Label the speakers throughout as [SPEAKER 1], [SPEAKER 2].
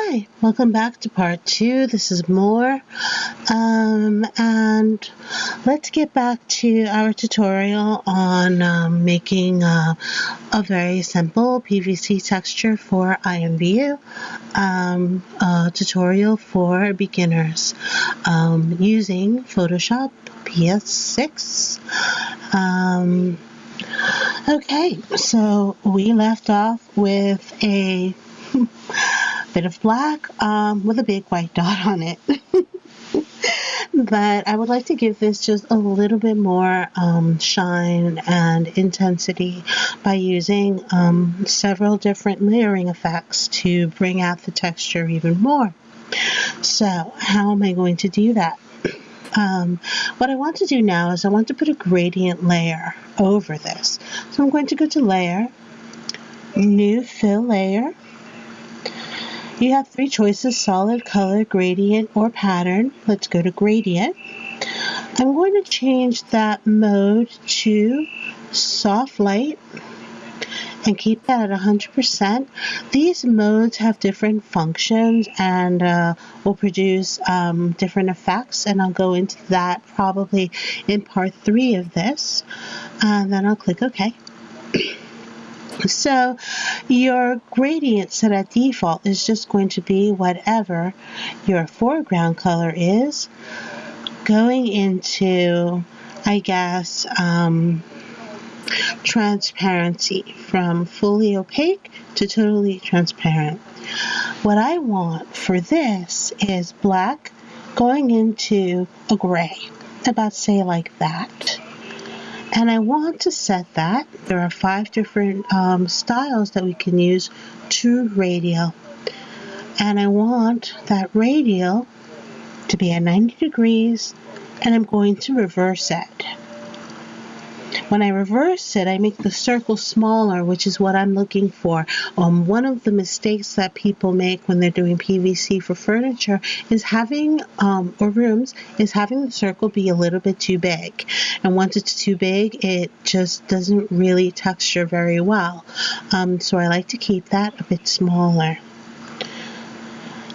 [SPEAKER 1] Hi, welcome back to part 2. This is more. And let's get back to our tutorial on making a very simple PVC texture for IMVU tutorial for beginners using Photoshop PS6. Okay, so we left off with a bit of black with a big white dot on it. But I would like to give this just a little bit more shine and intensity by using several different layering effects to bring out the texture even more. So how am I going to do that? What I want to do now is I want to put a gradient layer over this. So I'm going to go to Layer, New Fill Layer. You have 3 choices: solid, color, gradient, or pattern. Let's go to gradient. I'm going to change that mode to soft light and keep that at 100%. These modes have different functions and will produce different effects, and I'll go into that probably in part 3 of this. And then I'll click OK. So your gradient set at default is just going to be whatever your foreground color is, going into, I guess, transparency from fully opaque to totally transparent. What I want for this is black going into a gray, about say like that. And I want to set that. There are 5 different styles that we can use to radial. And I want that radial to be at 90 degrees, and I'm going to reverse it. When I reverse it, I make the circle smaller, which is what I'm looking for. One of the mistakes that people make when they're doing PVC for furniture is having, or rooms, is having the circle be a little bit too big. And once it's too big, it just doesn't really texture very well. So I like to keep that a bit smaller.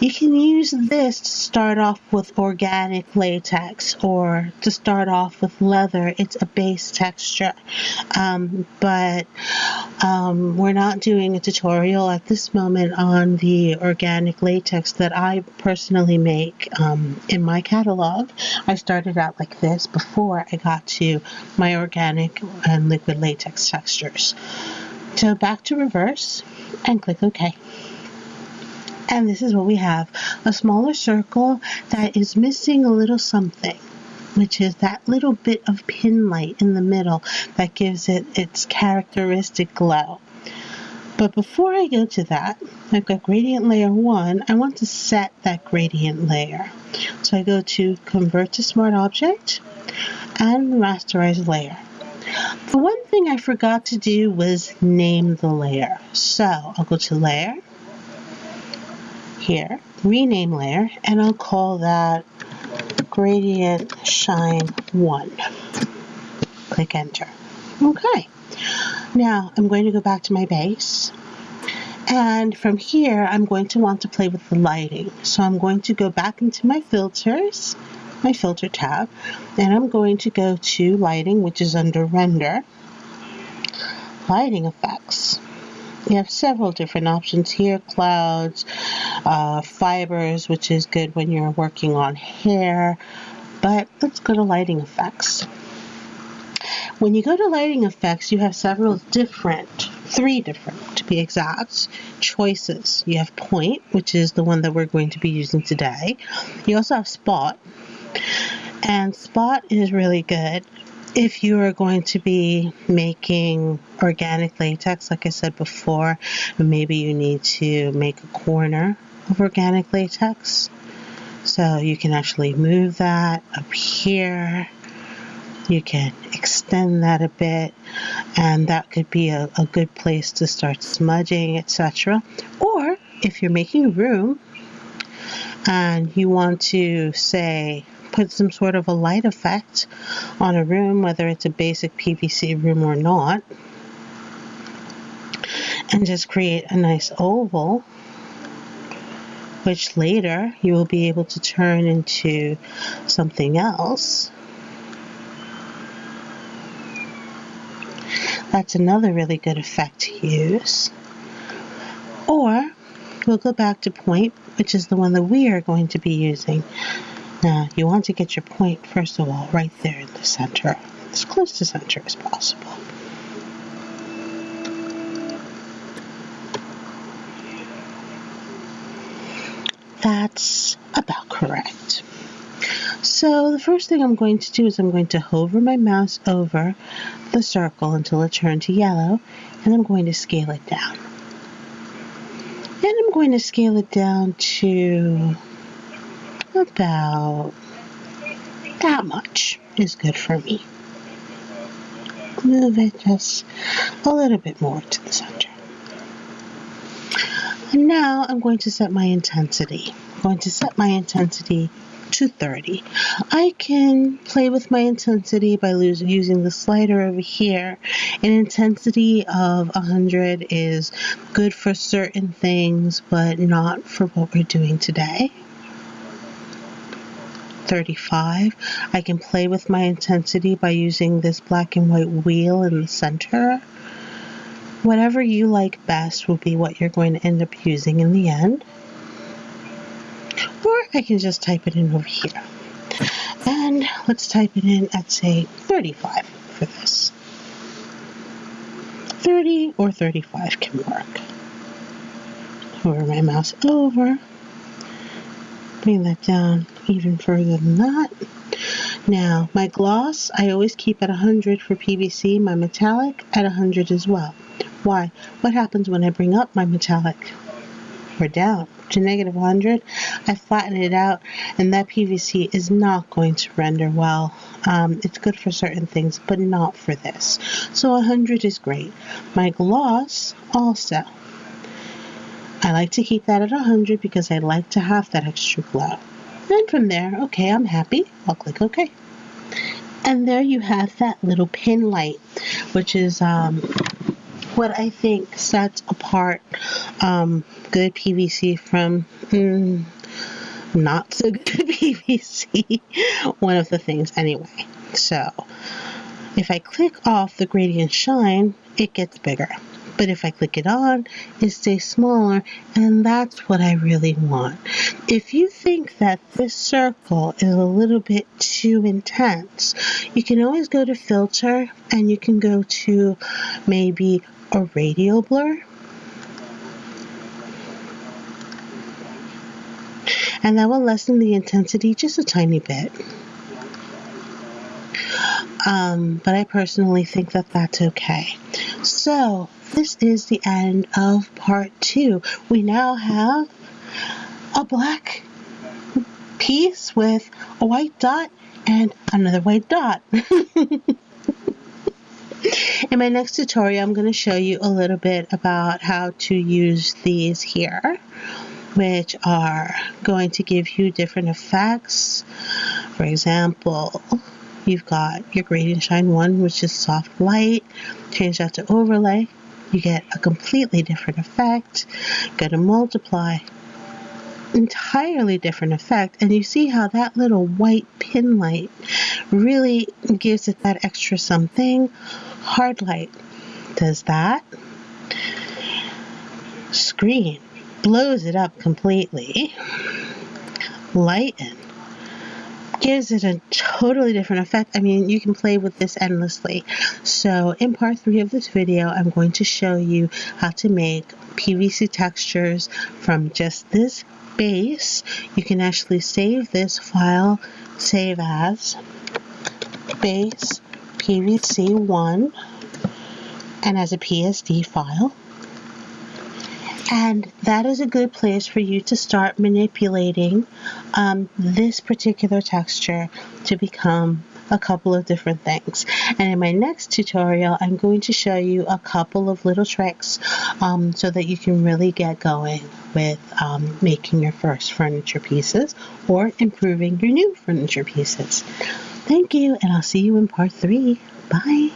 [SPEAKER 1] You can use this to start off with organic latex or to start off with leather. It's a base texture. But we're not doing a tutorial at this moment on the organic latex that I personally make in my catalog. I started out like this before I got to my organic and liquid latex textures. So back to reverse and click OK. And this is what we have, a smaller circle that is missing a little something, which is that little bit of pin light in the middle that gives it its characteristic glow. But before I go to that, I've got gradient layer 1. I want to set that gradient layer. So I go to Convert to Smart Object and Rasterize Layer. The one thing I forgot to do was name the layer. So I'll go to Layer, here, rename layer, and I'll call that Gradient Shine 1. Click Enter. Okay. Now I'm going to go back to my base, and from here I'm going to want to play with the lighting. So I'm going to go back into my filters, my filter tab, and I'm going to go to lighting, which is under render, lighting effects. You have several different options here: clouds, fibers, which is good when you're working on hair, but let's go to lighting effects. When you go to lighting effects, you have several different, 3 different to be exact, choices. You have point, which is the one that we're going to be using today. You also have spot, and spot is really good if you are going to be making organic latex, like I said before. Maybe you need to make a corner of organic latex. So you can actually move that up here. You can extend that a bit, and that could be a good place to start smudging, etc. Or if you're making a room and you want to, say, put some sort of a light effect on a room, whether it's a basic PVC room or not, and just create a nice oval, which later you will be able to turn into something else. That's another really good effect to use. Or we'll go back to point, which is the one that we are going to be using. Now, you want to get your point, first of all, right there in the center, as close to center as possible. That's about correct. So the first thing I'm going to do is I'm going to hover my mouse over the circle until it turns to yellow, and I'm going to scale it down. And I'm going to scale it down to about that much is good for me. Move it just a little bit more to the center. And now I'm going to set my intensity. I'm going to set my intensity to 30. I can play with my intensity by using the slider over here. An intensity of 100 is good for certain things, but not for what we're doing today. 35. I can play with my intensity by using this black and white wheel in the center. Whatever you like best will be what you're going to end up using in the end. Or I can just type it in over here. And let's type it in at, say, 35 for this. 30 or 35 can work. Hover my mouse over. Bring that down even further than that. Now, my gloss, I always keep at 100 for PVC. My metallic at 100 as well. Why? What happens when I bring up my metallic or down to negative 100? I flatten it out, and that PVC is not going to render well. It's good for certain things, but not for this. So 100 is great. My gloss also. I like to keep that at 100 because I like to have that extra glow. And from there, okay, I'm happy. I'll click OK. And there you have that little pin light, which is what I think sets apart good PVC from not so good PVC. One of the things anyway. So if I click off the gradient shine, it gets bigger. But if I click it on, it stays smaller, and that's what I really want. If you think that this circle is a little bit too intense, you can always go to filter, and you can go to maybe a radial blur. And that will lessen the intensity just a tiny bit. But I personally think that that's okay. So this is the end of part 2. We now have a black piece with a white dot and another white dot. In my next tutorial, I'm going to show you a little bit about how to use these here, which are going to give you different effects. For example, you've got your gradient shine 1, which is soft light. Change that to overlay. You get a completely different effect. Go to multiply. Entirely different effect. And you see how that little white pin light really gives it that extra something. Hard light does that. Screen blows it up completely. Lighten gives it a totally different effect. I mean, you can play with this endlessly. So in part 3 of this video, I'm going to show you how to make PVC textures from just this base. You can actually save this file, save as base PVC1 and as a PSD file. And that is a good place for you to start manipulating this particular texture to become a couple of different things. And in my next tutorial, I'm going to show you a couple of little tricks so that you can really get going with making your first furniture pieces or improving your new furniture pieces. Thank you, and I'll see you in part 3. Bye.